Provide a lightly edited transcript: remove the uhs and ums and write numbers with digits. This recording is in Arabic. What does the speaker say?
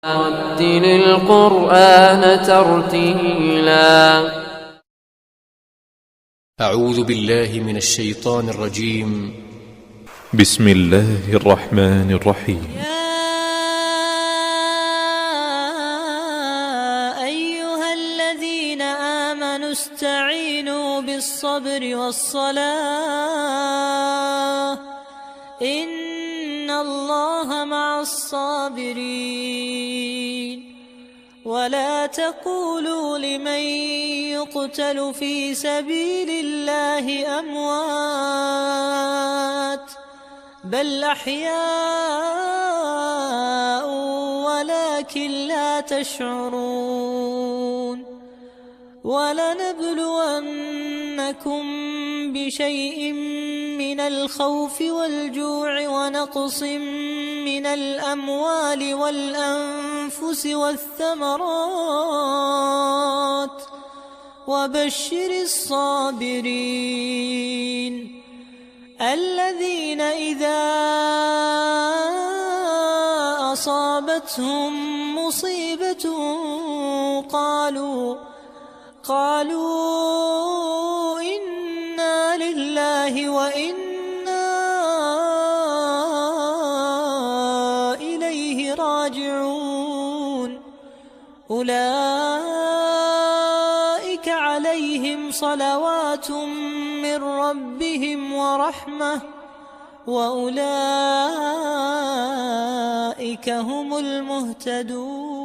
رتل القرآن ترتيلا. أعوذ بالله من الشيطان الرجيم. بسم الله الرحمن الرحيم. يا أيها الذين آمنوا استعينوا بالصبر والصلاة إن الله مع الصابرين. ولا تقولوا لمن يقتل في سبيل الله أموات بل أحياء ولكن لا تشعرون. ولنبلونكم بشيء من الخوف والجوع ونقص من الأموال والأنفس والثمرات وبشر الصابرين الذين إذا أصابتهم مصيبة قالوا إنا لله وإنا إليه راجعون. أولئك عليهم صلوات من ربهم ورحمة وأولئك هم المهتدون.